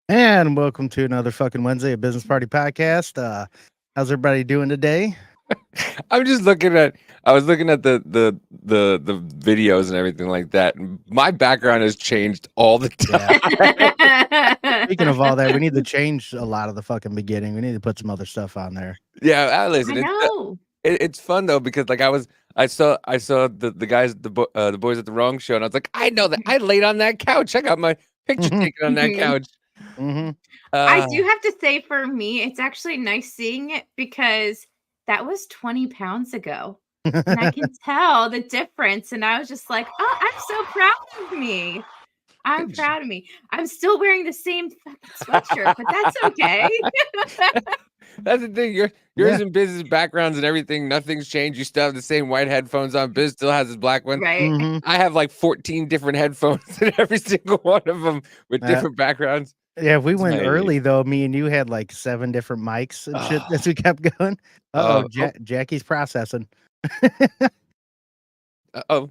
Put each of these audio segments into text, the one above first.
And welcome to another fucking Wednesday, a business party podcast. How's everybody doing today? I'm just looking at. I was looking at the videos and everything like that. And my background has changed all the time. Speaking of all that, we need to change a lot of the fucking beginning. We need to put some other stuff on there. Yeah, I listen. know. It's fun though because like I saw the guys the boys at the wrong show and I was like, I know that I laid on that couch. I got my picture taken on that couch. Mm-hmm. I do have to say, for me, it's actually nice seeing it because that was 20 pounds ago. And I can tell the difference. And I was just like, oh, I'm so proud of me. I'm proud of me. I'm still wearing the same fucking sweatshirt, but that's okay. That's the thing. Yours in business backgrounds and everything. Nothing's changed. You still have the same white headphones on. Biz still has his black one. Right. Mm-hmm. I have like 14 different headphones and every single one of them with different backgrounds. Yeah, we went Hey. early though. Me and you had like 7 different mics and shit as we kept going. Jackie's processing. Oh.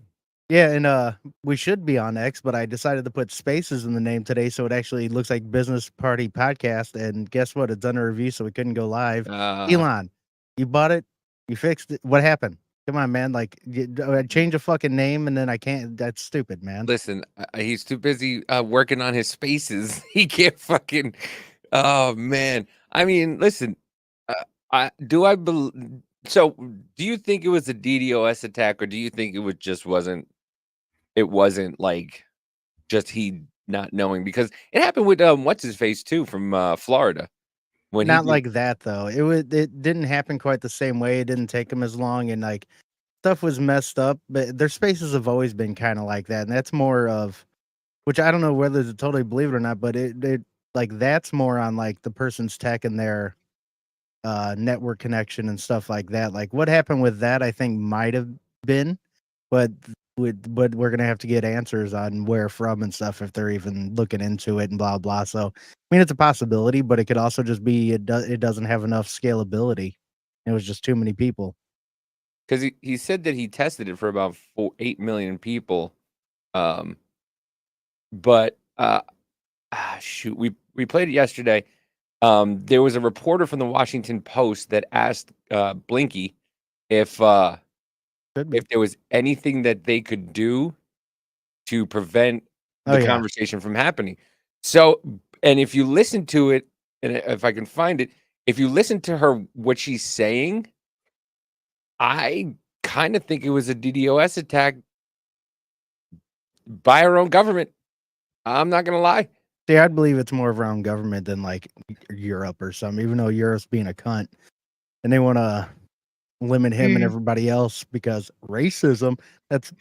Yeah, and we should be on X, but I decided to put spaces in the name today, so it actually looks like Business Party Podcast. And guess what? It's under review, so we couldn't go live. Elon, you bought it, you fixed it. What happened? Come on, man! Like, change a fucking name, and then I can't. That's stupid, man. Listen, he's too busy working on his spaces. He can't fucking. Oh man! I mean, listen. So, do you think it was a DDoS attack, or do you think it wasn't? It wasn't like just he not knowing, because it happened with what's his face too from Florida. When Not like that though. It didn't happen quite the same way. It didn't take him as long, and like stuff was messed up. But their spaces have always been kind of like that, and that's more of, which I don't know whether to totally believe it or not. But it like that's more on like the person's tech and their network connection and stuff like that. Like what happened with that, I think might have been, but we're gonna have to get answers on where from and stuff if they're even looking into it and blah blah. So I mean, it's a possibility, but it could also just be it doesn't have enough scalability. It was just too many people. Because he said that he tested it for about 8 million people, but shoot, we played it yesterday. There was a reporter from the Washington Post that asked Blinky if there was anything that they could do to prevent the conversation from happening. So, and if you listen to it, and if I can find it, if you listen to her, what she's saying, I kind of think it was a DDoS attack by our own government. I'm not going to lie. See, I'd believe it's more of our own government than like Europe or something, even though Europe's being a cunt. And they want to limit him and everybody else because racism. That's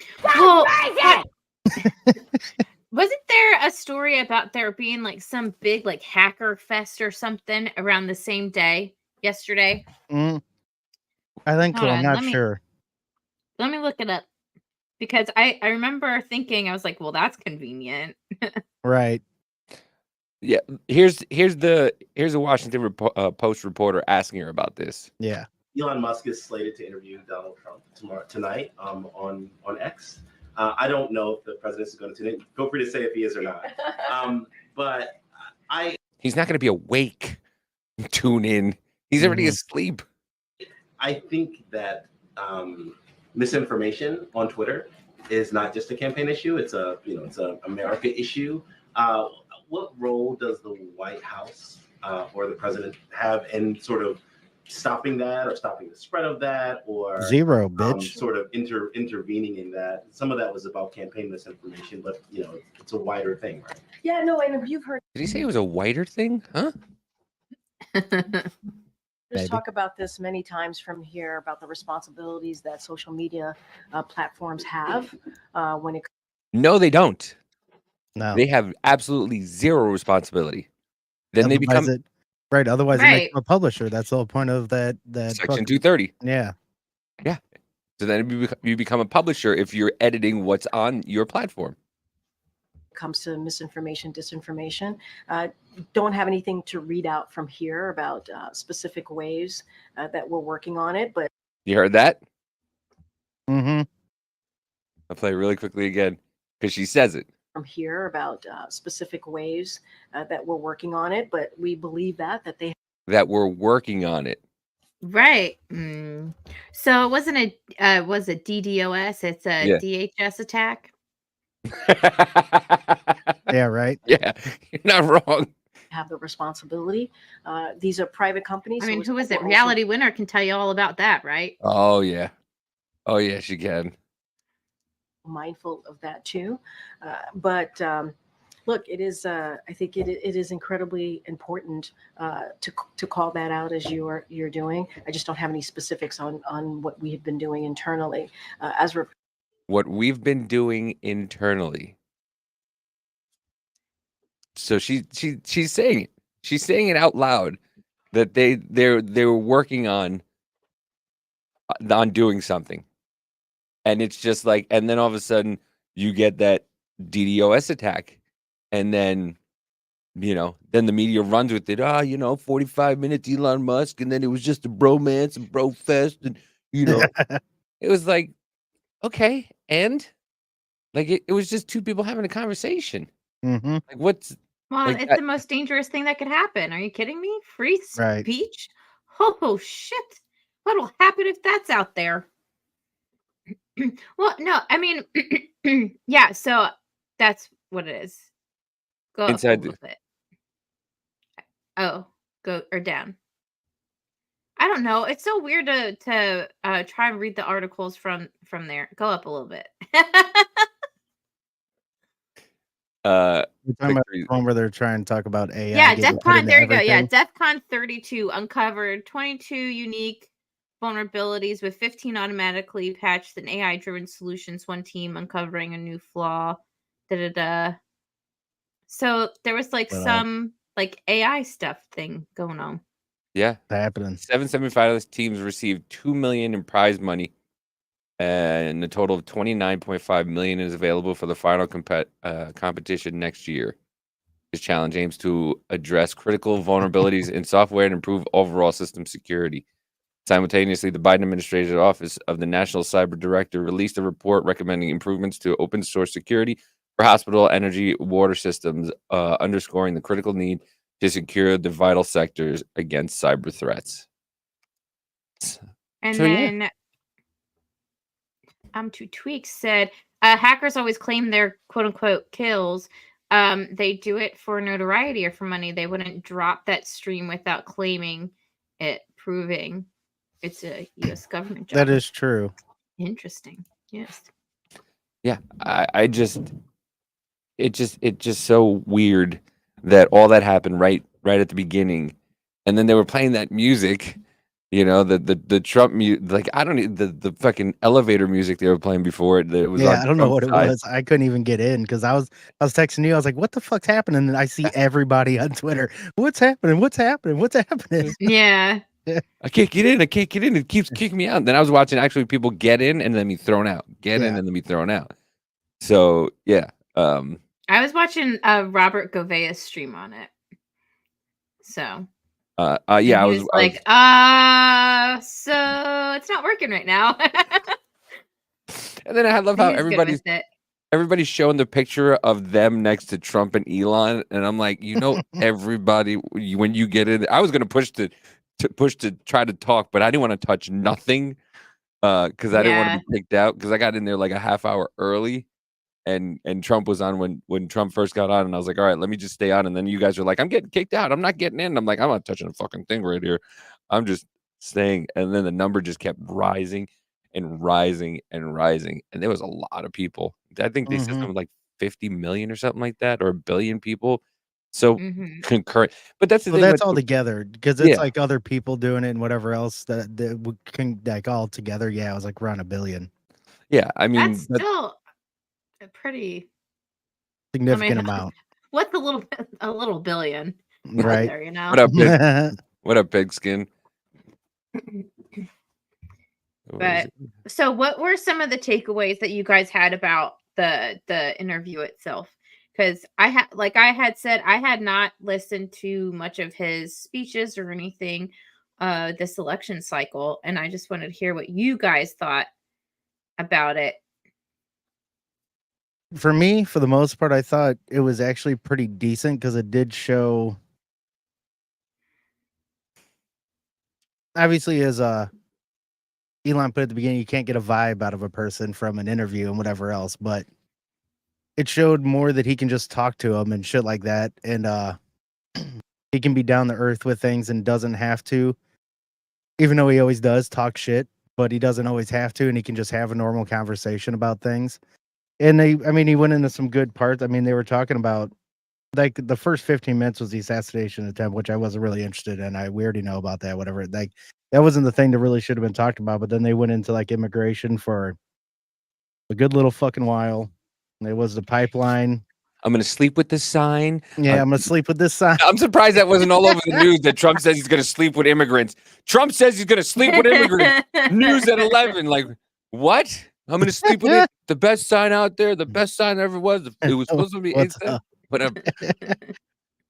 wasn't there a story about there being like some big like hacker fest or something around the same day yesterday? I think so. I'm not sure. Let me look it up because I remember thinking, I was like, well, that's convenient. Right. Yeah, here's a Washington Post reporter asking her about this. Yeah. Elon Musk is slated to interview Donald Trump tonight on X. I don't know if the president is going to tune in. Feel free to say if he is or not. But he's not going to be awake. Tune in. He's already asleep. I think that misinformation on Twitter is not just a campaign issue. It's a America issue. What role does the White House or the president have in sort of stopping that, or stopping the spread of that, or zero, bitch? Sort of intervening in that? Some of that was about campaign misinformation, but it's a wider thing, right? Yeah, no, and you've heard. Did he say it was a whiter thing? Huh? Just talk about this many times from here about the responsibilities that social media platforms have when it. No, they don't. No, they have absolutely zero responsibility. Then they become right. Otherwise, they make them a publisher. That's the whole point of that. Section 230. Yeah. So then you become a publisher if you're editing what's on your platform. Comes to misinformation, disinformation, don't have anything to read out from here about specific ways that we're working on it. But you heard that? Mm-hmm. I'll play really quickly again because she says it. from here about specific ways that we're working on it, but we believe that that we're working on it. Right. So it wasn't was a DDoS, it's a Yeah. DHS attack. Yeah, right. Yeah, you're not wrong. have the responsibility. These are private companies. I so mean, it's- who is we're it? also Reality Winner can tell you all about that, right? Oh yeah. Oh yeah, she can. mindful of that too. But look, it is. I think it is incredibly important to call that out as you're doing. I just don't have any specifics on what we have been doing internally as we're. What we've been doing internally. So she's saying it. She's saying it out loud that they're working on doing something. And it's just like, and then all of a sudden you get that DDoS attack. And then, then the media runs with it. 45 minutes Elon Musk. And then it was just a bromance and bro fest. And, it was like, okay. And like, it was just two people having a conversation. Mm-hmm. Like, what's, Well, like, it's the most dangerous thing that could happen. Are you kidding me? Free Right. speech? Oh shit. What'll happen if that's out there? Well, no, I mean, yeah, so that's what it is. Go up a inside little bit. Oh, go or down. I don't know. It's so weird to try and read the articles from there. Go up a little bit. You're talking about Victory- the one where they're trying to talk about AI. Yeah, getting DEF put CON. into There you go. Yeah, everything. DEF CON 32 uncovered 22 unique vulnerabilities with 15 automatically patched and AI-driven solutions. One team uncovering a new flaw. So there was like But, some like AI stuff thing going on. Yeah. It's happening. 7 semifinalist teams received $2 million in prize money, and a total of $29.5 million is available for the final competition next year. This challenge aims to address critical vulnerabilities in software and improve overall system security. Simultaneously, the Biden administration's Office of the National Cyber Director released a report recommending improvements to open source security for hospital, energy, water systems, underscoring the critical need to secure the vital sectors against cyber threats. And So, yeah. then Two Tweaks said hackers always claim their quote unquote kills. They do it for notoriety or for money. They wouldn't drop that stream without claiming it, proving it's a U.S. government job. That is true. Interesting. Yes. Yeah, it's just so weird that all that happened right at the beginning, and then they were playing that music, the Trump music, like I don't need the fucking elevator music they were playing before it. That was Yeah, on I don't know Trump's what it side. was. I couldn't even get in because I was texting you. I was like, "What the fuck's happening?" And I see everybody on Twitter. What's happening? What's happening? What's happening? Yeah. I can't get in. It keeps kicking me out. And then I was watching actually people get in and then be thrown out. Get in and then be thrown out. So yeah. I was watching Robert Gouvea's stream on it. So yeah, I was like, so it's not working right now. And then I love how everybody's showing the picture of them next to Trump and Elon, and I'm like, everybody, when you get in, I was gonna push to try to talk, but I didn't want to touch nothing because I didn't want to be kicked out because I got in there like a half hour early, and Trump was on when Trump first got on, and I was like, all right, let me just stay on, and then you guys were like, I'm getting kicked out, I'm not getting in. I'm like, I'm not touching a fucking thing right here, I'm just staying, and then the number just kept rising and rising and rising, and there was a lot of people. I think they said something like 50 million or something like that, or a billion people. So concurrent, but that's the thing. That's all together because it's Yeah. like other people doing it and whatever else that we can like all together. Yeah, it was like around 1 billion. Yeah, I mean that's still a pretty significant amount. What's a little billion? Right. There, you know. What up, pig? What up, pigskin? But so what were some of the takeaways that you guys had about the interview itself? Because I had said I had not listened to much of his speeches or anything this election cycle, and I just wanted to hear what you guys thought about it. for me, for the most part, I thought it was actually pretty decent because it did show. Obviously, as Elon put at the beginning, you can't get a vibe out of a person from an interview and whatever else, but it showed more that he can just talk to him and shit like that, and he can be down to earth with things and doesn't have to, even though he always does talk shit, but he doesn't always have to, and he can just have a normal conversation about things. And he went into some good parts. I mean, they were talking about like the first 15 minutes was the assassination attempt, which I wasn't really interested in. We already know about that, whatever. Like that wasn't the thing that really should have been talked about. But then they went into like immigration for a good little fucking while. And it was the pipeline. I'm gonna sleep with this sign. Yeah, I'm gonna sleep with this sign. I'm surprised that wasn't all over the news that Trump says he's gonna sleep with immigrants. Trump says he's gonna sleep with immigrants. News at 11. Like, what? I'm gonna sleep with it. The best sign out there. The best sign there ever was. It was supposed to be instant. Whatever.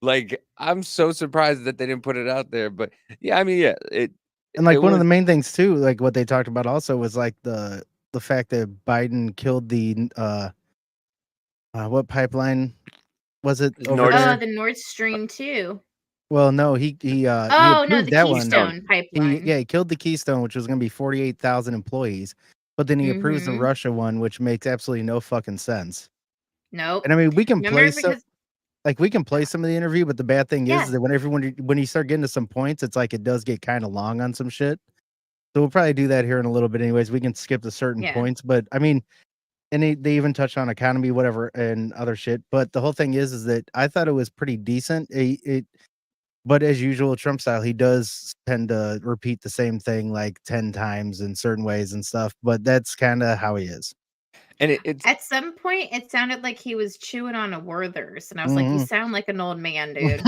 Like, I'm so surprised that they didn't put it out there. But yeah, I mean, yeah, and like one of the main things too, like what they talked about also was like the fact that Biden killed the what pipeline was it over there? the Nord Stream 2. Well, no, he Oh no, the that Keystone pipeline. He killed the Keystone, which was going to be 48,000 employees, but then he approves the Russia one, which makes absolutely no fucking sense. Nope. And I mean, we can play some of the interview, but the bad thing is that when you start getting to some points, it's like it does get kind of long on some shit. So we'll probably do that here in a little bit, anyways. We can skip the certain points, but I mean. And they even touched on economy, whatever, and other shit. But the whole thing is that I thought it was pretty decent. But as usual, Trump style, he does tend to repeat the same thing like 10 times in certain ways and stuff. But that's kind of how he is. And it's at some point, it sounded like he was chewing on a Werther's, and I was like, "You sound like an old man, dude."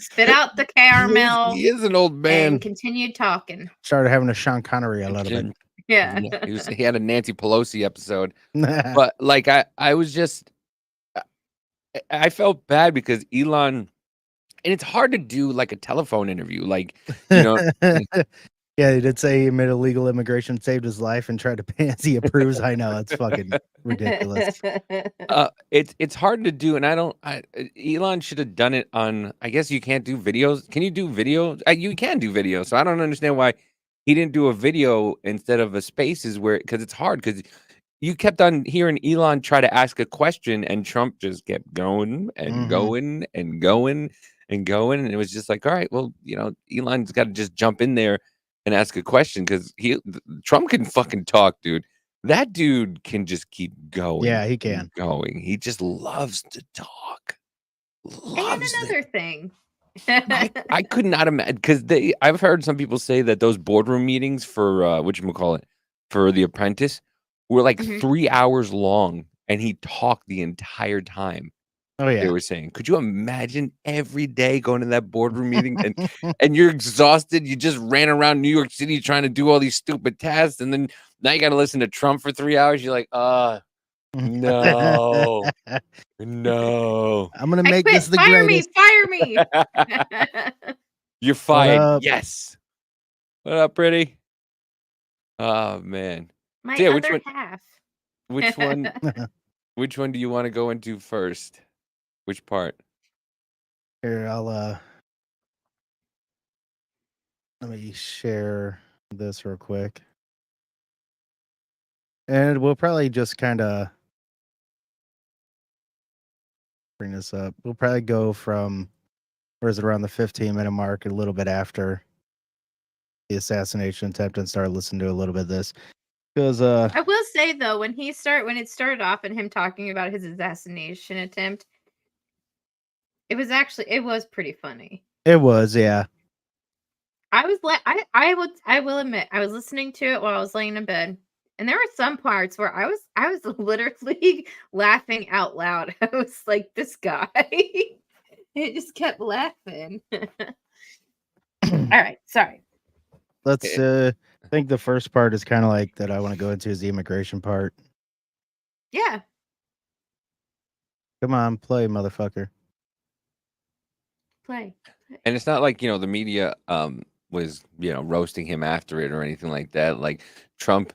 Spit out the caramel. He is an old man. And continued talking. Started having a Sean Connery a little bit. Yeah. He had a Nancy Pelosi episode. But like I was just I felt bad because Elon, and it's hard to do like a telephone interview, like, you know. Yeah, he did say he made illegal immigration saved his life and tried to pay as he approves. I know, it's fucking ridiculous. It's hard to do, and Elon should have done it on. I guess you can't do videos. Can you do video? You can do video, so I don't understand why he didn't do a video instead of a Spaces, because it's hard, because you kept on hearing Elon try to ask a question and Trump just kept going and going and going and going, and it was just like, all right, well, Elon's got to just jump in there and ask a question, because Trump can fucking talk, dude. That dude can just keep going. Yeah, he can. Going. He just loves to talk. And another thing. I could not imagine, because I've heard some people say that those boardroom meetings for whatchamacallit, for The Apprentice were like 3 hours long, and he talked the entire time. Oh yeah. They were saying, could you imagine every day going to that boardroom meeting and you're exhausted? You just ran around New York City trying to do all these stupid tasks, and then now you got to listen to Trump for 3 hours. You're like, no, no. I'm gonna make this the greatest. Fire me. You're fired. Yes. What up, pretty? Oh man. My other half. Which one? Which one do you want to go into first? Which part? Here, I'll let me share this real quick. And we'll probably just kind of bring this up. We'll probably go from, where is it, around the 15-minute mark, a little bit after the assassination attempt, and start listening to a little bit of this. Because I will say though, when it started off and him talking about his assassination attempt, it was pretty funny. It was, yeah. I will admit, I was listening to it while I was laying in bed, and there were some parts where I was literally laughing out loud. I was like, this guy. It just kept laughing. All right, sorry. Let's I think the first part is kind of like that I want to go into is the immigration part. Yeah. Come on, play, motherfucker. Play. And it's not like, the media was, roasting him after it or anything like that. Like Trump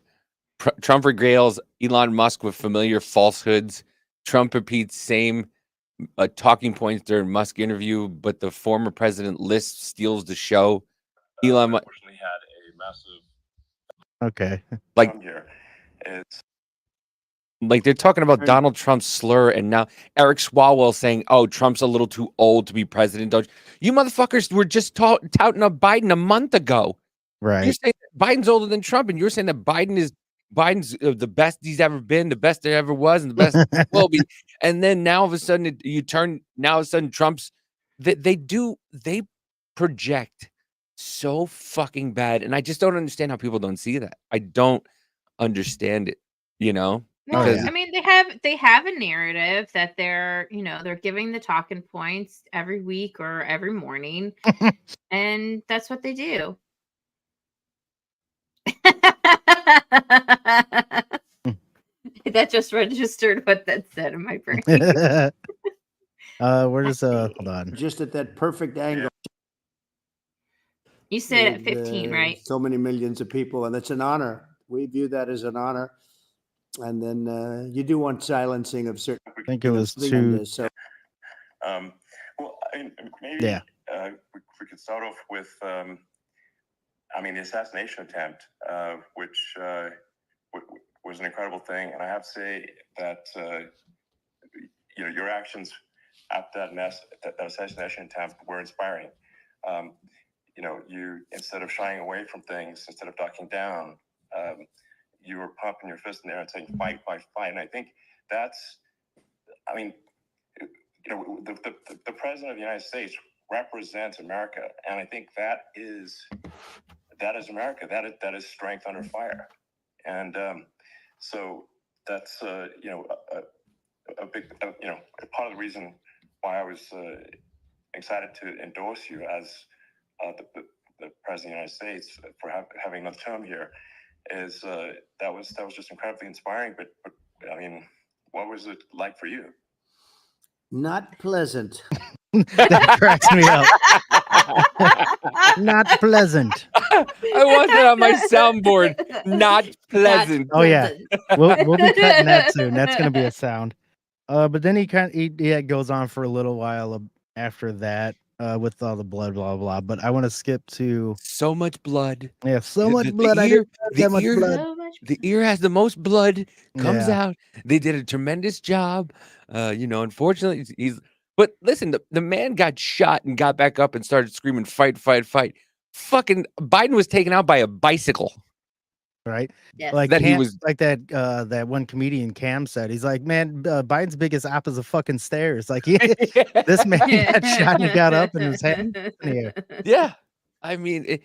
regales Elon Musk with familiar falsehoods Trump repeats same talking points during Musk interview, but the former president list steals the show. Elon unfortunately had a massive Okay. like problem here. It's like they're talking about Donald Trump's slur, and now Eric Swalwell saying, "Oh, Trump's a little too old to be president." Don't you motherfuckers were just touting up Biden a month ago. You're Right. saying that Biden's older than Trump, and you're saying that Biden's the best he's ever been, the best there ever was, and the best will be. And then now all of a sudden now all of a sudden Trump's they project so fucking bad, and I just don't understand how people don't see that. I don't understand it, you know? Well, yeah. I mean, they have a narrative that they're giving the talking points every week or every morning, and that's what they do. That just registered what that said in my brain. Where does hold on. Just at that perfect angle. You said at with, 15, right? So many millions of people, and it's an honor. We view that as an honor. And then you do want silencing of certain. I think it was things. two. So, well, I mean, maybe Yeah. we could start off with, I mean, the assassination attempt, which was an incredible thing, and I have to say that your actions after that assassination attempt were inspiring. You instead of shying away from things, instead of ducking down, you were pumping your fist in the air and saying, fight, fight, fight. And I think that's, I mean, the president of the United States represents America. And I think that is America. That is strength under fire. And so that's, a big, part of the reason why I was excited to endorse you as the president of the United States for having another term here. Is that was just incredibly inspiring, but I mean, what was it like for you? not pleasant. That cracks me up. Not pleasant. I want that on my soundboard. Not pleasant. Oh yeah, we'll be cutting that soon. That's gonna be a sound. But then he goes on for a little while after that with all the blood, blah blah. But I want to skip to So much blood. yeah, so much The blood. I ear- didn't have the that much ear- blood. So much The ear has the most blood, comes Yeah. out. They did a tremendous job. Unfortunately, he's. But listen, the man got shot and got back up and started screaming, "Fight, fight, fight!" Fucking Biden was taken out by a bicycle. Right? Yes. Like That he Cam, was- like that one comedian Cam said. He's like, man, Biden's biggest op is the fucking stairs. Like this man got shot and he got up and his hand in the air. Yeah, I mean,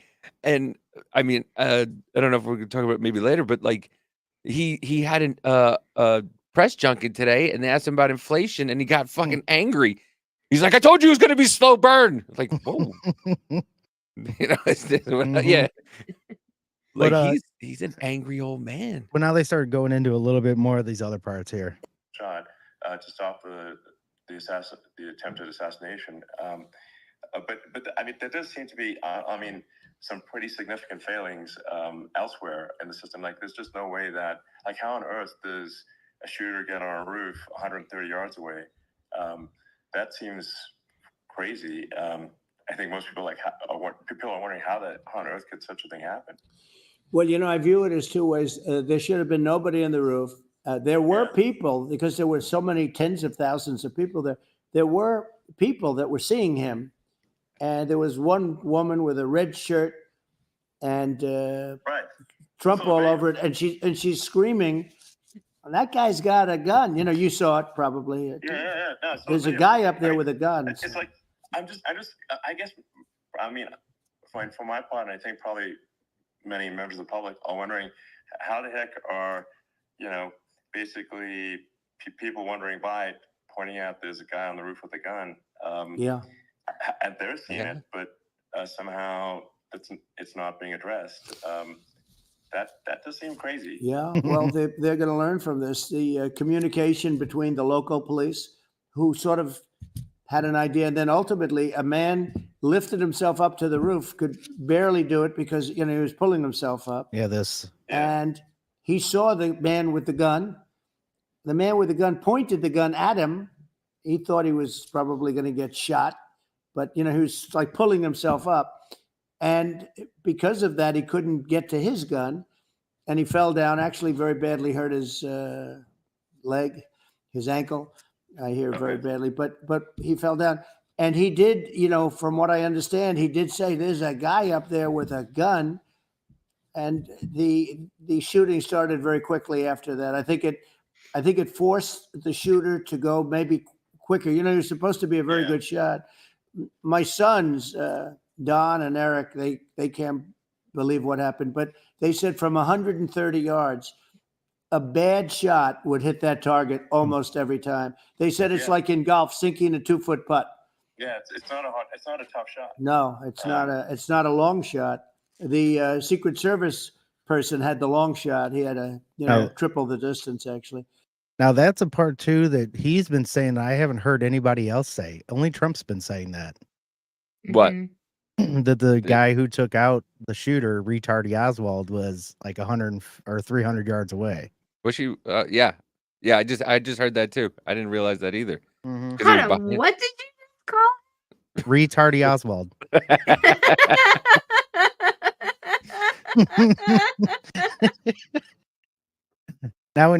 I don't know if we're gonna talk about it maybe later, but like, he had a press junket today, and they asked him about inflation, and he got fucking angry. He's like, "I told you it was gonna be slow burn." Like, whoa, yeah. Like But, he's an angry old man. Well, now they started going into a little bit more of these other parts here. Shot to stop the attempted assassination. But I mean, there does seem to be, some pretty significant failings elsewhere in the system. Like, there's just no way that, like, how on earth does a shooter get on a roof 130 yards away? That seems crazy. I think most people people are wondering how on earth could such a thing happen. Well, I view it as two ways. There should have been nobody in the roof. There were people, because there were so many tens of thousands of people there. There were people that were seeing him, and there was one woman with a red shirt and Right. Trump So all they- over it, and she's screaming, "That guy's got a gun!" You saw it probably. Yeah. No, so There's a they- guy up there I mean, with a gun. It's like I guess, I mean, for my part, and I think probably many members of the public are wondering how the heck are, basically people wondering by pointing out there's a guy on the roof with a gun. Yeah. And they're seeing Yeah. it, but somehow it's not being addressed. That does seem crazy. Yeah, well, they're going to learn from this. The communication between the local police, who sort of had an idea, and then ultimately a man lifted himself up to the roof, could barely do it because he was pulling himself up, Yeah, this. Yeah. and he saw the man with the gun, the man with the gun pointed the gun at him. He thought he was probably going to get shot, but he was like pulling himself up. And because of that, he couldn't get to his gun, and he fell down, actually very badly hurt his leg, his ankle. I hear very badly, but he fell down. And he did, from what I understand, he did say there's a guy up there with a gun. And the shooting started very quickly after that. I think it forced the shooter to go maybe quicker. You're supposed to be a very good shot. My sons, Don and Eric, they can't believe what happened, but they said from 130 yards, a bad shot would hit that target almost every time. They said it's like in golf, sinking a 2-foot putt. Yeah, it's not a tough shot. No, it's not a long shot. The Secret Service person had the long shot. He had triple the distance, actually. Now that's a part too that he's been saying that I haven't heard anybody else say. Only Trump's been saying that. What? That the guy who took out the shooter, Retardy Oswald, was like 100 or 300 yards away. Was she? Yeah. I just heard that too. I didn't realize that either. Mm-hmm. Hold on, what did you just call? Retardy Oswald. Now we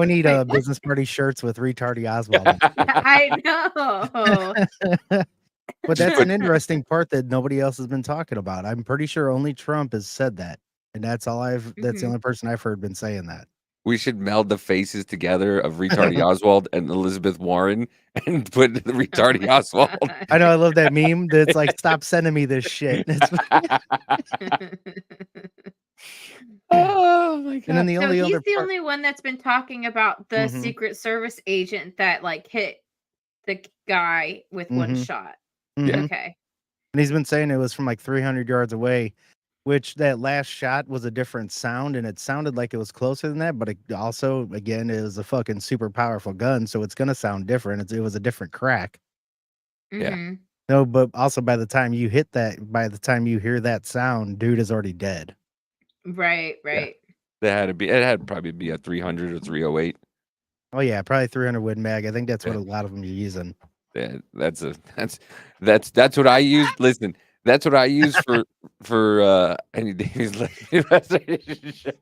need business party shirts with Retardy Oswald. I know. But that's an interesting part that nobody else has been talking about. I'm pretty sure only Trump has said that. And that's the only person I've heard been saying that. We should meld the faces together of Retardy Oswald and Elizabeth Warren and put the Retardy Oswald. I know, I love that meme that's like, stop sending me this shit. Oh my god! And then the only one that's been talking about the Secret Service agent that like hit the guy with one shot. Mm-hmm. Okay. And he's been saying it was from like 300 yards away, which that last shot was a different sound, and it sounded like it was closer than that, but it also, again, it was a fucking super powerful gun, so it's gonna sound different. It was a different crack. Yeah. No, but also by the time you hear that sound, dude is already dead. Right. Yeah. It had to probably be a 300 or 308. Oh yeah, probably 300 Win Mag. I think that's what a lot of them are using. Yeah, that's what I use. Listen, that's what I use for any days.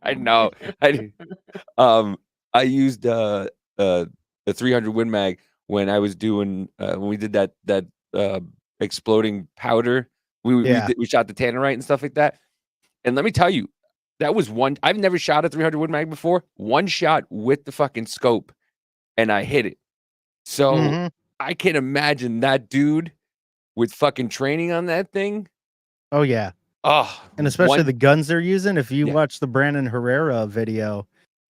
I know. I used a 300 Win Mag when I was doing when we did that exploding powder. We shot the tannerite and stuff like that. And let me tell you, that was one. I've never shot a 300 Win Mag before. One shot with the fucking scope, and I hit it. So I can imagine that dude with fucking training on that thing. Oh yeah. Oh, and especially the guns they're using. If you watch the Brandon Herrera video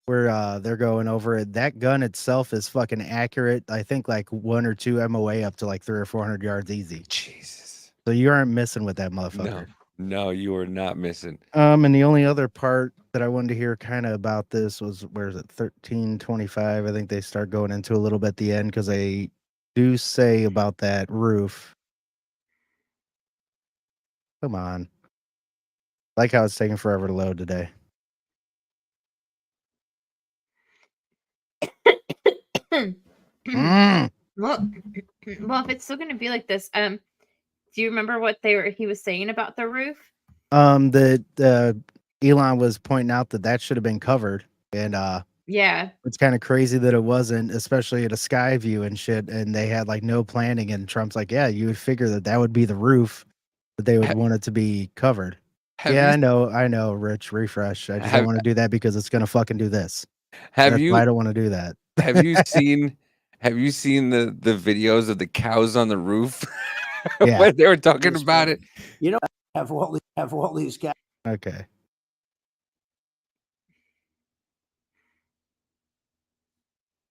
where they're going over it, that gun itself is fucking accurate. I think like 1 or 2 MOA up to like 300 or 400 yards easy. Jesus. So you aren't missing with that motherfucker. No, you are not missing. And the only other part that I wanted to hear kind of about this was, where is it, 1325? I think they start going into a little bit at the end, because they do say about that roof. Come on. Like how it's taking forever to load today. Well, if it's still going to be like this, do you remember what he was saying about the roof? That Elon was pointing out that should have been covered, and it's kind of crazy that it wasn't, especially at a sky view and shit. And they had like no planning, and Trump's like, yeah, you would figure that would be the roof, that they would want it to be covered. I know, Rich, refresh. I just don't want to do that because it's gonna fucking do this. Why I don't want to do that. Have you seen the videos of the cows on the roof? Yeah. When they were talking about it. Have all these guys. Okay.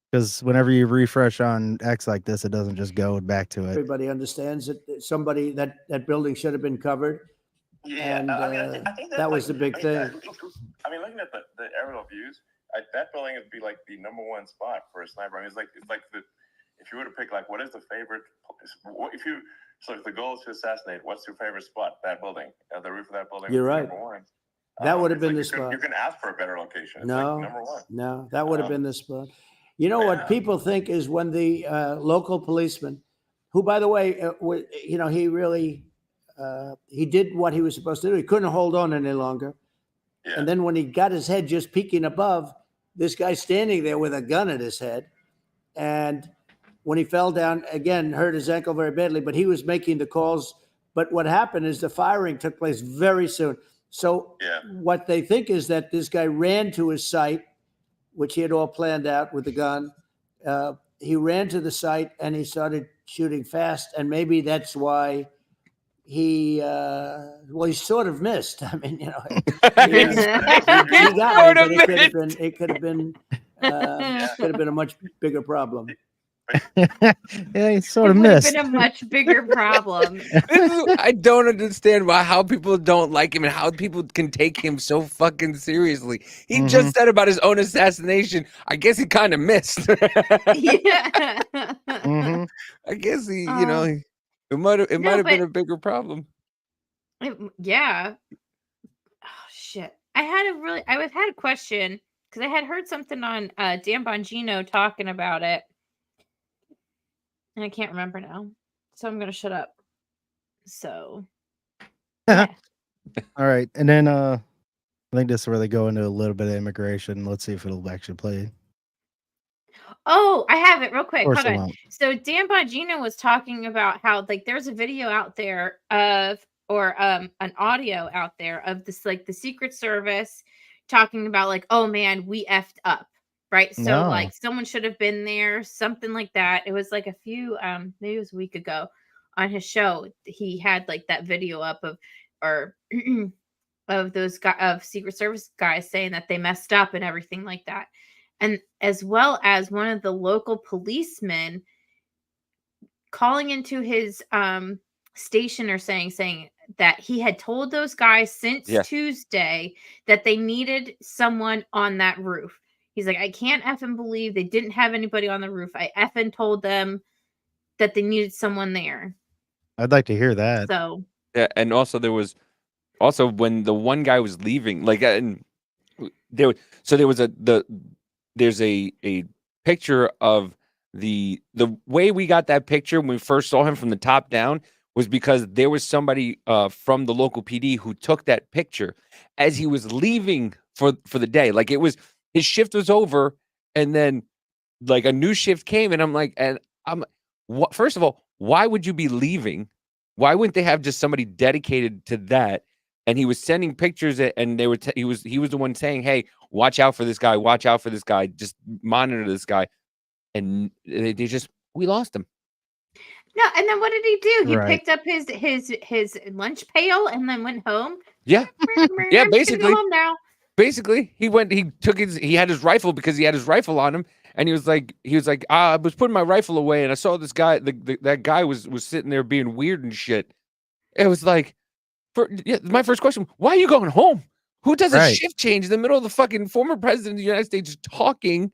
Because whenever you refresh on X like this, it doesn't just go back to it. Everybody understands that that building should have been covered. Yeah, and I think that was the big thing. Looking at the aerial views, that building would be like the #1 spot for a sniper. I mean, it's like if you were to pick like, what is the favorite? So if the goal is to assassinate, what's your favorite spot? That building, the roof of that building. You're right. #1. That would have It's been like the you spot. can ask for a better location. It's No. like number one. No, that would have been the spot. You know Yeah. what people think is when the local policeman, who, by the way, you know, he really he did what he was supposed to do. He couldn't hold on any longer. Yeah. And then when he got his head just peeking above, this guy standing there with a gun at his head. And when he fell down, again, hurt his ankle very badly, but he was making the calls. But what happened is the firing took place very soon. So what they think is that this guy ran to his site, which he had all planned out with the gun. He ran to the site and he started shooting fast. And maybe that's why he sort of missed. I mean, you know, he got me, but it could have been a much bigger problem. Yeah, he sort of It would have missed. been a much bigger problem. I don't understand how people don't like him and how people can take him so fucking seriously. He just said about his own assassination. I guess he kind of missed. Yeah. I guess he, you know, it might have been a bigger problem. Yeah. Oh shit. I had a question because I had heard something on Dan Bongino talking about it. And I can't remember now. So I'm gonna shut up. So yeah. All right. And then I think this is where they go into a little bit of immigration. Let's see if it'll actually play. Oh, I have it real quick. Of course Hold it on. won't. So Dan Bongino was talking about how like there's a video out there of an audio out there of this like the Secret Service talking about like, oh man, we effed up. Right. So No. like someone should have been there, something like that. It was like a few maybe it was a week ago on his show. He had like that video up of of those of Secret Service guys saying that they messed up and everything like that. And as well as one of the local policemen calling into his station or saying that he had told those guys since Tuesday that they needed someone on that roof. He's like, I can't effing believe they didn't have anybody on the roof. I effing told them that they needed someone there. I'd like to hear that. So yeah, and also there was when the one guy was leaving, like, and there's a picture of the way we got that picture when we first saw him from the top down was because there was somebody from the local PD who took that picture as he was leaving for the day. Like it was his shift was over, and then like a new shift came, and first of all, why would you be leaving? Why wouldn't they have just somebody dedicated to that? And he was sending pictures, and they were he was the one saying, "Hey, watch out for this guy. Watch out for this guy. Just monitor this guy." And we lost him. no, and then what did he do? He Right. picked up his lunch pail and then went home. Yeah, yeah. I'm gonna Basically, go home now. Basically, he had his rifle because he had his rifle on him, and he was like, I was putting my rifle away, and I saw this guy. That guy was sitting there being weird and shit. It was like, my first question: why are you going home? Who does a shift change in the middle of the fucking former president of the United States talking?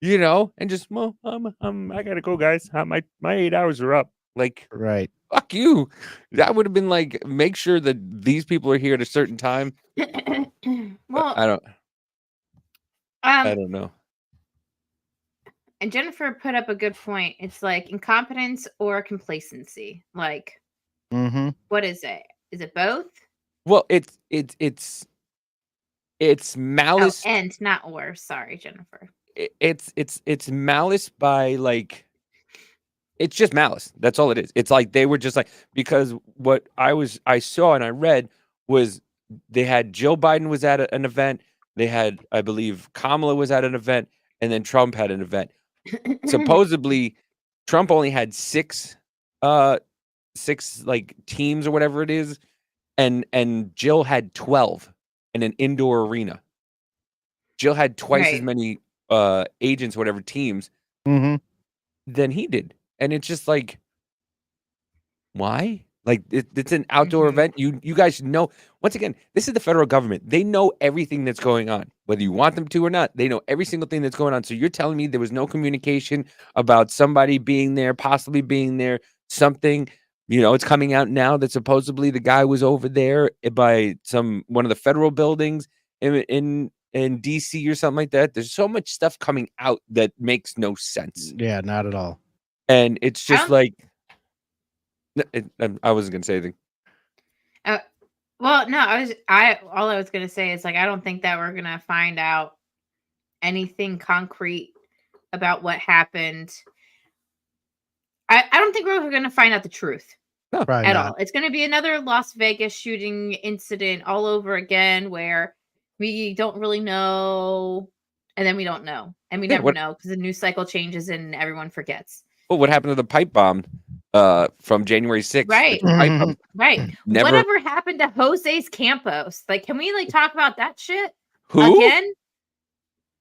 You know, and just I gotta go, guys. My 8 hours are up. Like, Right. fuck you. That would have been like, make sure that these people are here at a certain time. Well, I don't know. And Jennifer put up a good point. It's like incompetence or complacency. Like, what is it? Is it both? Well, it's malice. Oh, and not or. Sorry, Jennifer. It's malice by like. It's just malice. That's all it is. It's like they were just like, because what I saw and I read was they had Jill Biden was at an event. They had, I believe, Kamala was at an event, and then Trump had an event. Supposedly, Trump only had six like teams or whatever it is, and Jill had 12 in an indoor arena. Jill had twice as many agents, whatever teams, than he did. And it's just like, why? Like it's an outdoor event. You guys know. Once again, this is the federal government. They know everything that's going on, whether you want them to or not. They know every single thing that's going on. So you're telling me there was no communication about somebody being there, possibly being there, something It's coming out now that supposedly the guy was over there by one of the federal buildings in DC or something like that. There's so much stuff coming out that makes no sense. Yeah, not at all. And it's just like I wasn't gonna say anything. Well, no, all I was gonna say is like I don't think that we're gonna find out anything concrete about what happened. I don't think we're gonna find out the truth at all. It's gonna be another Las Vegas shooting incident all over again where we don't really know, and then we don't know, and we never know because the news cycle changes and everyone forgets. Well, what happened to the pipe bomb from January 6th? Right. Right. Whatever happened to Jose's Campos? Like, can we talk about that shit again?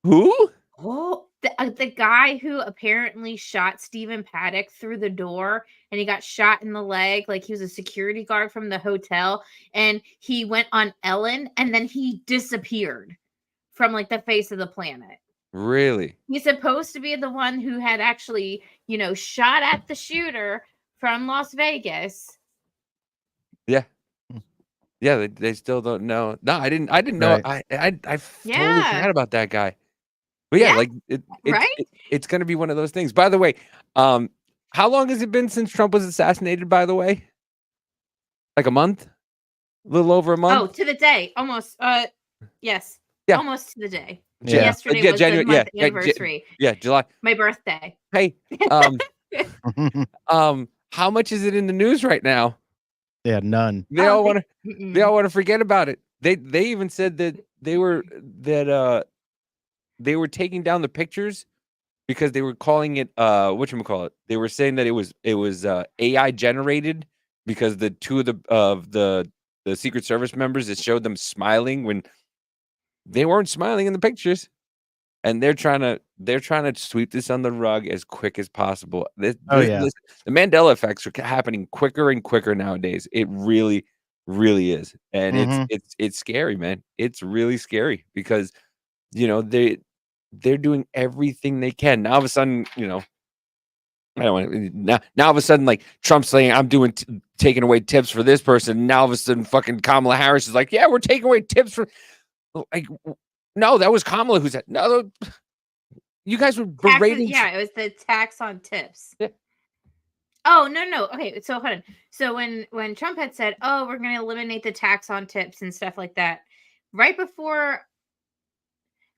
Who? Oh, the guy who apparently shot Stephen Paddock through the door, and he got shot in the leg. Like, he was a security guard from the hotel, and he went on Ellen, and then he disappeared from the face of the planet. Really? He's supposed to be the one who had actually, shot at the shooter from Las Vegas. Yeah. Yeah, they still don't know. No, I didn't know. I totally forgot about that guy. But yeah, it's going to be one of those things. By the way, how long has it been since Trump was assassinated, by the way? Like a month? A little over a month? Oh, to the day. Almost. Yes. Yeah. Almost to the day. Yeah. Yesterday was the month anniversary. July. My birthday. Hey, how much is it in the news right now? Yeah, none. They all want to forget about it. They even said that they were taking down the pictures because they were calling it whatchamacallit. They were saying that it was AI generated because the two of the Secret Service members, it showed them smiling when they weren't smiling in the pictures. And they're trying to sweep this on the rug as quick as possible. The Mandela effects are happening quicker and quicker nowadays. It really, really is, and it's scary, man. It's really scary because they're doing everything they can. Now all of a sudden, I don't want now all of a sudden, like Trump's saying, I'm taking away tips for this person. Now all of a sudden, fucking Kamala Harris is like, yeah, we're taking away tips for like. No, that was Kamala who said, no, you guys were berating. It was the tax on tips. Yeah. Oh, no. Okay, so hold on. So when Trump had said, oh, we're going to eliminate the tax on tips and stuff like that, right before,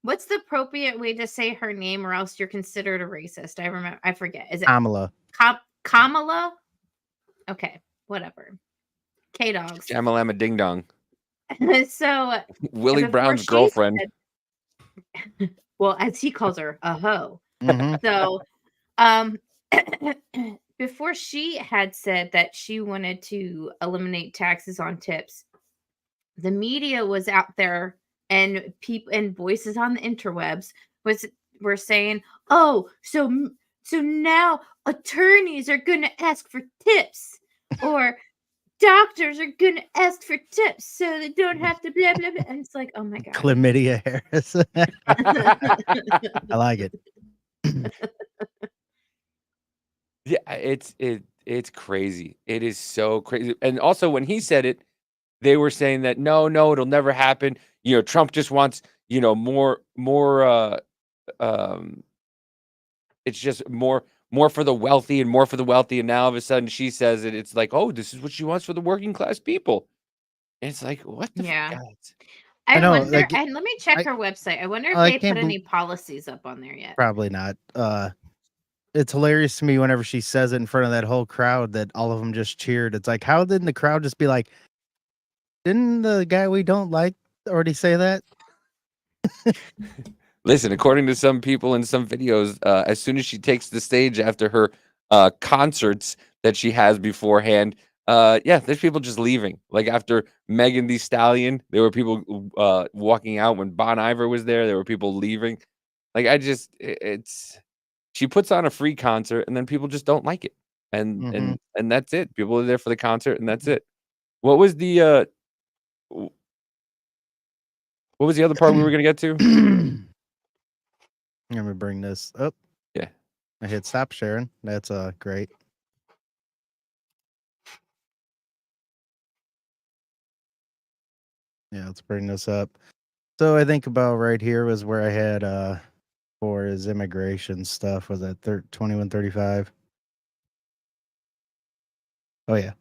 what's the appropriate way to say her name or else you're considered a racist? I forget. Is it Kamala? Kamala? Okay, whatever. K-Dogs. Jamalama Ding Dong. So Willie Brown's girlfriend. Well, as he calls her, a hoe. So, before she had said that she wanted to eliminate taxes on tips, the media was out there and people and voices on the interwebs were saying, "Oh, so now attorneys are going to ask for tips, or doctors are going to ask for tips so they don't have to blah, blah, blah." And it's like, oh my God. Chlamydia Harris. I like it. Yeah, it's crazy. It is so crazy. And also when he said it, they were saying that no, it'll never happen. Trump just wants, more it's just more for the wealthy and more for the wealthy. And now all of a sudden she says it. It's like, oh, this is what she wants for the working class people. And it's like, what the fuck? I wonder, and let me check her website. I wonder if they put any policies up on there yet. Probably not. It's hilarious to me whenever she says it in front of that whole crowd that all of them just cheered. It's like, how didn't the crowd just be like, didn't the guy we don't like already say that? Listen, according to some people in some videos, as soon as she takes the stage after her concerts that she has beforehand, there's people just leaving. Like after Megan Thee Stallion, there were people walking out. When Bon Iver was there were people leaving. Like she puts on a free concert and then people just don't like it. And that's it. People are there for the concert and that's it. What was the other part we were going to get to? Let me bring this up. Yeah. I hit stop sharing. That's great. Yeah, let's bring this up. So I think about right here was where I had for his immigration stuff was at 2135. Oh yeah.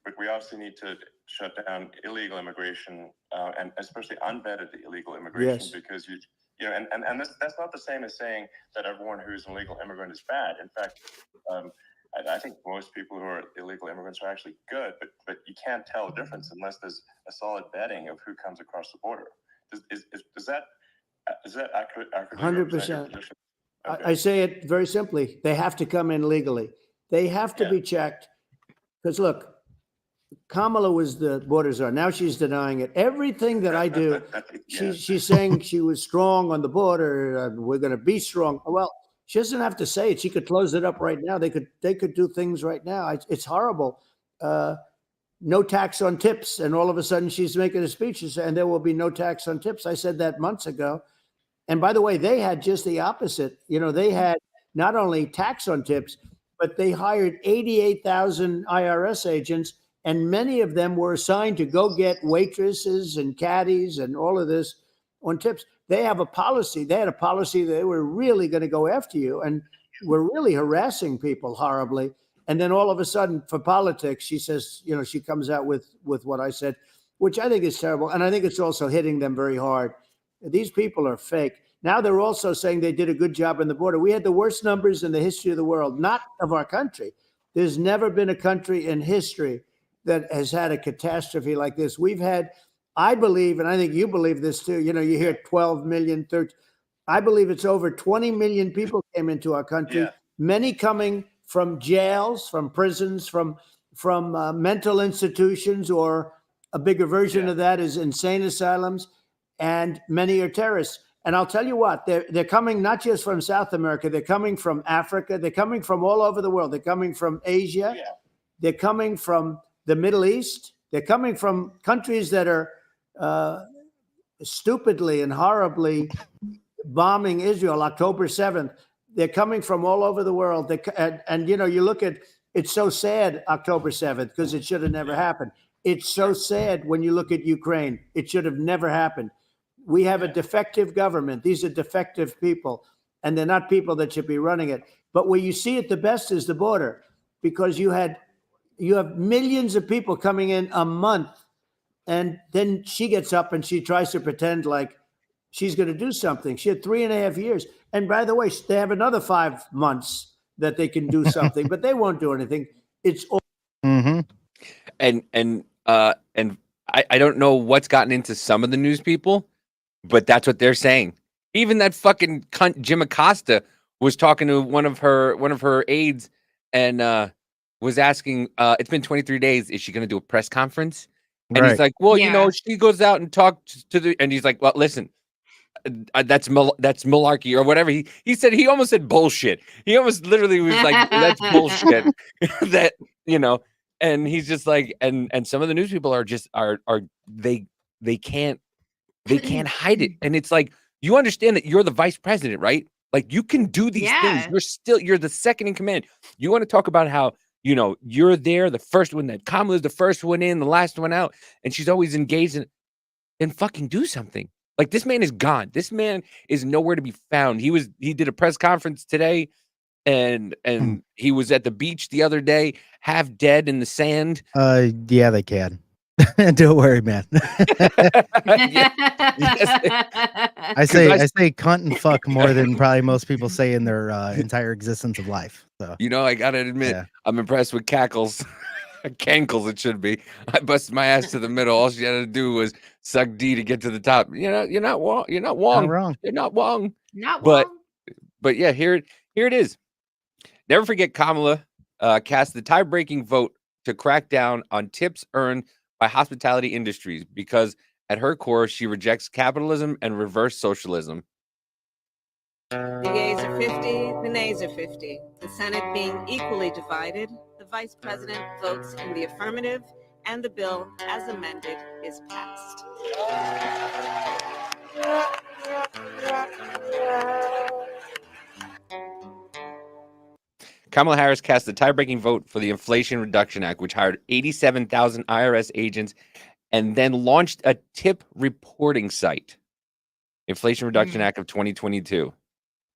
But we also need to shut down illegal immigration and especially unvetted illegal immigration Yes. because and that's not the same as saying that everyone who's an illegal immigrant is bad. In fact, I think most people who are illegal immigrants are actually good, but you can't tell the difference unless there's a solid vetting of who comes across the border. Is that accurate? 100%. I say it very simply. They have to come in legally. They have to be checked. Because look, Kamala was the border czar. Now she's denying it. Everything that I do, she's saying she was strong on the border. We're going to be strong. Well, she doesn't have to say it. She could close it up right now. They could do things right now. It's horrible. No tax on tips, and all of a sudden she's making a speech and there will be no tax on tips. I said that months ago. And by the way, they had just the opposite. They had not only tax on tips, but they hired 88,000 IRS agents, and many of them were assigned to go get waitresses and caddies and all of this on tips. They have a policy. They had a policy that they were really going to go after you and were really harassing people horribly. And then all of a sudden, for politics, she says, she comes out with what I said, which I think is terrible. And I think it's also hitting them very hard. These people are fake. Now they're also saying they did a good job on the border. We had the worst numbers in the history of the world, not of our country. There's never been a country in history that has had a catastrophe like this. We've had, I believe, and I think you believe this too, you hear 12 million, 13. I believe it's over 20 million people came into our country, many coming from jails, from prisons, from mental institutions, or a bigger version of that is insane asylums. And many are terrorists. And I'll tell you what, they're coming not just from South America, they're coming from Africa, they're coming from all over the world. They're coming from Asia, they're coming from the Middle East, they're coming from countries that are stupidly and horribly bombing Israel October 7th. They're coming from all over the world. And you look at, it's so sad, October 7th, because it should have never happened. It's so sad when you look at Ukraine. It should have never happened. We have a defective government. These are defective people, and they're not people that should be running it. But where you see it the best is the border, because you have millions of people coming in a month, and then she gets up and she tries to pretend like she's going to do something. She had 3.5 years. And by the way, they have another 5 months that they can do something, but they won't do anything. It's all. Mm-hmm. And I don't know what's gotten into some of the news people, but that's what they're saying. Even that fucking cunt Jim Acosta was talking to one of her aides and was asking, it's been 23 days, is she going to do a press conference? And he's like, well, she goes out and talks to and he's like, well, listen, that's malarkey or whatever. He said, he almost said bullshit. He almost literally was like, that's bullshit. That, and he's just like, and some of the news people are just they can't hide it. And it's like, you understand that you're the vice president, right? Like, you can do these things. You're the second in command. You want to talk about how, you're there, the first one, that Kamala's the first one in, the last one out, and she's always engaged in, and fucking do something. Like, this man is gone. This man is nowhere to be found. He did a press conference today, and he was at the beach the other day, half dead in the sand. Yeah, they can. Don't worry, man. I say cunt and fuck more than probably most people say in their entire existence of life. So I gotta admit, I'm impressed with Cackles. Cankles, it should be. I busted my ass to the middle. All she had to do was suck D to get to the top. You're not wrong. You're not wrong. Not wrong. You're not wrong. Not wrong. But yeah, here it is. Never forget Kamala cast the tie-breaking vote to crack down on tips earned by hospitality industries, because at her core, she rejects capitalism and reverse socialism. The yeas are 50, the nays are 50. The Senate being equally divided, the Vice President votes in the affirmative, and the bill, as amended, is passed. Kamala Harris cast the tie-breaking vote for the Inflation Reduction Act, which hired 87,000 IRS agents and then launched a tip reporting site. Inflation Reduction Act of 2022.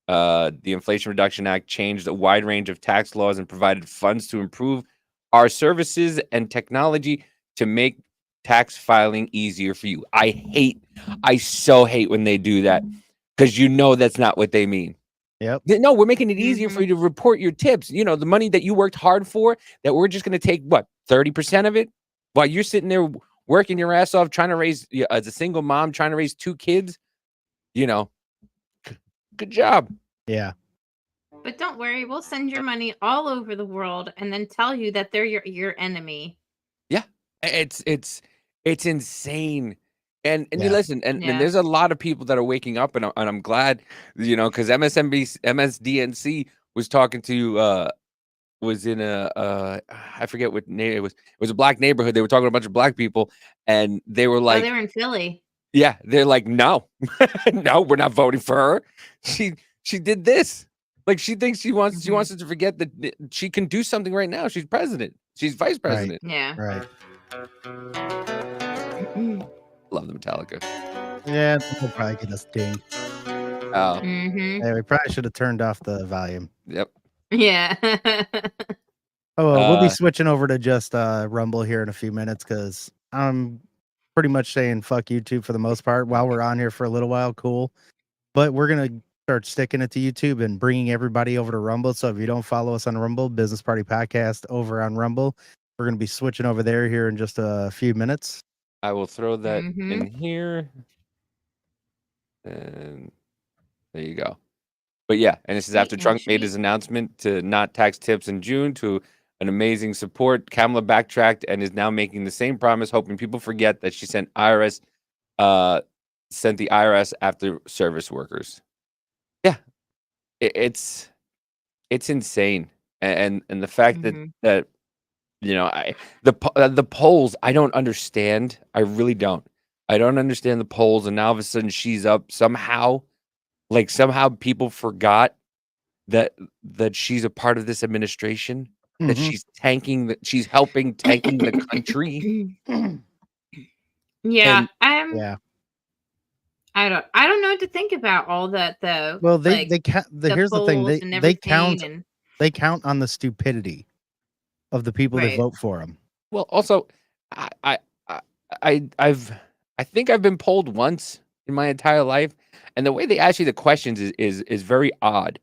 The Inflation Reduction Act changed a wide range of tax laws and provided funds to improve our services and technology to make tax filing easier for you. I so hate when they do that because that's not what they mean. Yep. No, we're making it easier for you to report your tips. The money that you worked hard for, that we're just going to take, 30% of it while you're sitting there working your ass off, trying to raise, as a single mom, trying to raise 2 kids. Good job. Yeah. But don't worry, we'll send your money all over the world and then tell you that they're your enemy. Yeah. It's insane. And you Yeah. listen, and there's a lot of people that are waking up, and I'm glad, because MSDNC was talking to was in I forget what name it was a black neighborhood. They were talking to a bunch of black people, and they were like, they were in Philly. yeah, they're like, no, no, we're not voting for her. She did this. Like, she thinks she wants us to forget that she can do something right now. She's president. She's vice president. Yeah. Right. Love the Metallica. Yeah, they'll probably get us dinged. Oh. Yeah, we probably should have turned off the volume. Yep. Yeah. We'll be switching over to just Rumble here in a few minutes because I'm pretty much saying fuck YouTube for the most part while we're on here for a little while. Cool. But we're going to start sticking it to YouTube and bringing everybody over to Rumble. So if you don't follow us on Rumble, Business Party Podcast over on Rumble, we're going to be switching over there here in just a few minutes. I will throw that in here. And there you go. But yeah, and this is after Trump made his announcement to not tax tips in June to an amazing support. Kamala backtracked and is now making the same promise, hoping people forget that she sent the IRS after service workers. Yeah, it's insane, and the fact that the polls, I don't understand. I really don't. I don't understand the polls, and now all of a sudden she's up somehow. Like, somehow people forgot that she's a part of this administration, that she's she's helping tanking the country. Yeah, yeah. I don't know what to think about all that though. Well, here's the thing. They count on the stupidity of the people that vote for them. Well, also, I think I've been polled once in my entire life, and the way they ask you the questions is very odd,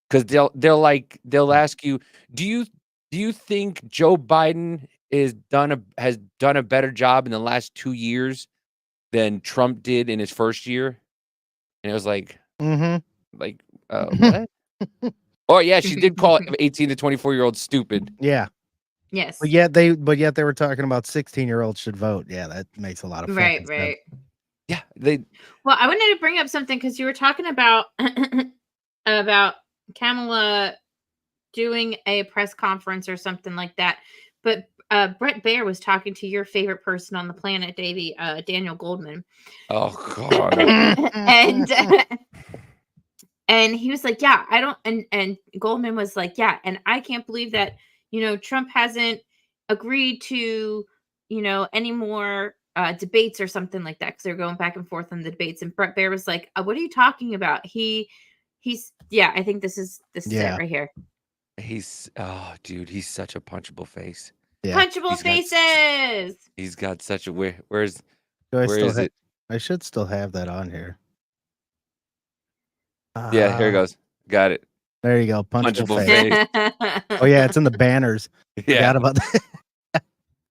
because they'll ask you, do you think Joe Biden has done a better job in the last 2 years than Trump did in his first year? And it was like, what? Oh yeah, she did call 18 to 24-year-olds stupid. Yeah. Yes. But yet they were talking about 16-year-olds should vote. Yeah, that makes a lot of right. sense. Yeah, Well, I wanted to bring up something because you were talking about about Kamala doing a press conference or something like that. But Brett Baer was talking to your favorite person on the planet, Davey, Daniel Goldman. Oh God. And he was like, yeah, I don't, and Goldman was like, yeah, and I can't believe that, Trump hasn't agreed to, any more debates or something like that, because they're going back and forth on the debates. And Brett Baer was like, what are you talking about? He's I think this is it right here. He's he's such a punchable face. Yeah. Punchable faces. He's got such a where is it? I should still have that on here. Yeah, here it goes. Got it. There you go. Punchable face. Oh yeah, it's in the banners. Yeah. Forgot about that.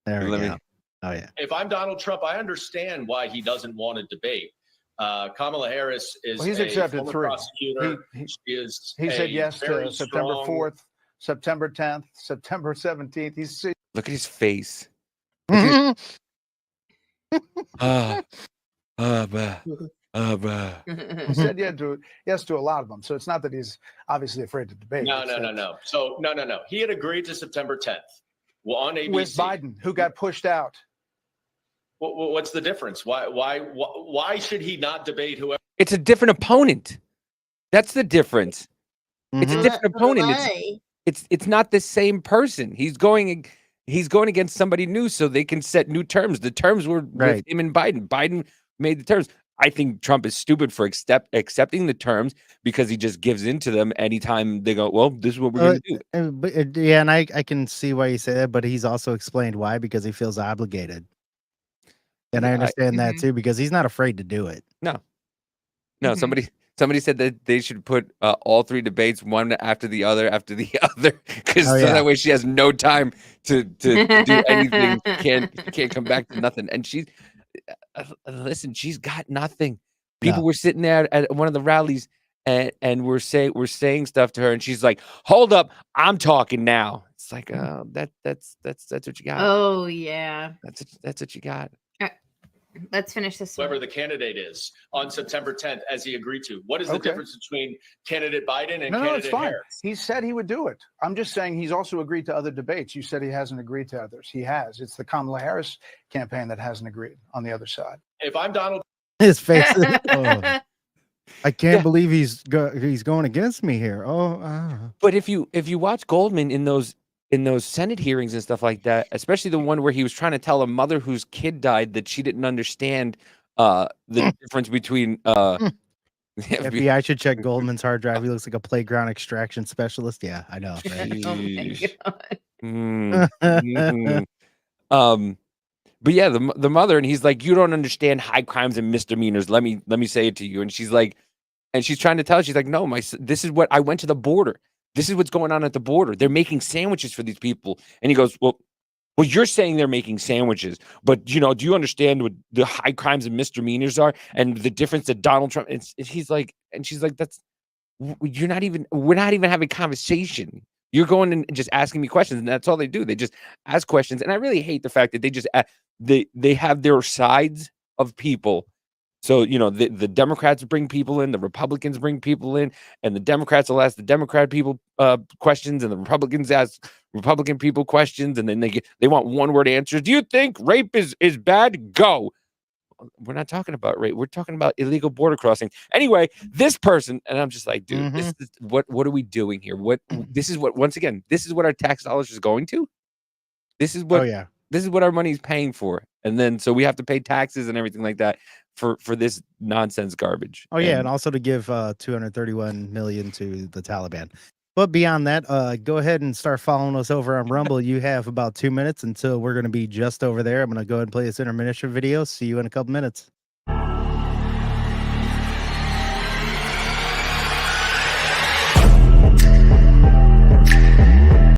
There we go. Oh yeah. If I'm Donald Trump, I understand why he doesn't want to debate. Kamala Harris is he's accepted 3. Prosecutor. He said yes to September 4th, September 10th, September 17th. Look at his face. He said yes to a lot of them. So it's not that he's obviously afraid to debate. No. So no. He had agreed to September 10th. Well, on ABC with Biden, who got pushed out. What's the difference? Why should he not debate whoever? It's a different opponent. That's the difference. It's a different opponent. it's not the same person. He's going against somebody new, so they can set new terms. The terms were with him and Biden. Biden made the terms. I think Trump is stupid for accepting the terms because he just gives into them anytime they go, well, this is what we're going to do. But, yeah, and I can see why you say that, but he's also explained why, because he feels obligated. And I understand that too, because he's not afraid to do it. No, somebody said that they should put all 3 debates one after the other, because that way she has no time to do anything. Can't come back to nothing. And she's listen, she's got nothing. People were sitting there at one of the rallies and we're saying stuff to her, and she's like, "Hold up, I'm talking now." It's like, oh, that's what you got. Oh yeah, that's what you got. Let's finish this. Whoever the candidate is on September 10th, as he agreed to. What is the difference between candidate Biden and candidate it's fine. Harris? He said he would do it. I'm just saying he's also agreed to other debates. You said he hasn't agreed to others. He has. It's the Kamala Harris campaign that hasn't agreed on the other side. If I'm Donald, his face. I can't believe he's going against me here. But if you watch Goldman in those Senate hearings and stuff like that, especially the one where he was trying to tell a mother whose kid died that she didn't understand the difference between FBI should check Goldman's hard drive. He looks like a playground extraction specialist. Yeah, I know. Right? But yeah, the mother, and he's like, you don't understand high crimes and misdemeanors. Let me say it to you. And she's like, and she's trying to tell her, she's like, no, this is what I went to the border. This is what's going on at the border. They're making sandwiches for these people. And he goes, well, you're saying they're making sandwiches, but do you understand what the high crimes and misdemeanors are and the difference that Donald Trump, and she's like, we're not even having a conversation. You're going and just asking me questions, and that's all they do. They just ask questions. And I really hate the fact that they just, they have their sides of people. So, the Democrats bring people in, the Republicans bring people in, and the Democrats will ask the Democrat people questions, and the Republicans ask Republican people questions, and then they want one-word answers. Do you think rape is bad? Go. We're not talking about rape. We're talking about illegal border crossing. Anyway, this person, and I'm just like, dude, this is what are we doing here? This is what our tax dollars is going to? This is what this is what our money is paying for. And then so we have to pay taxes and everything like that for this nonsense garbage. Oh yeah, and also to give 231 million to the Taliban. But beyond that, go ahead and start following us over on Rumble. You have about 2 minutes until we're going to be just over there. I'm going to go ahead and play this intermission video. See you in a couple minutes.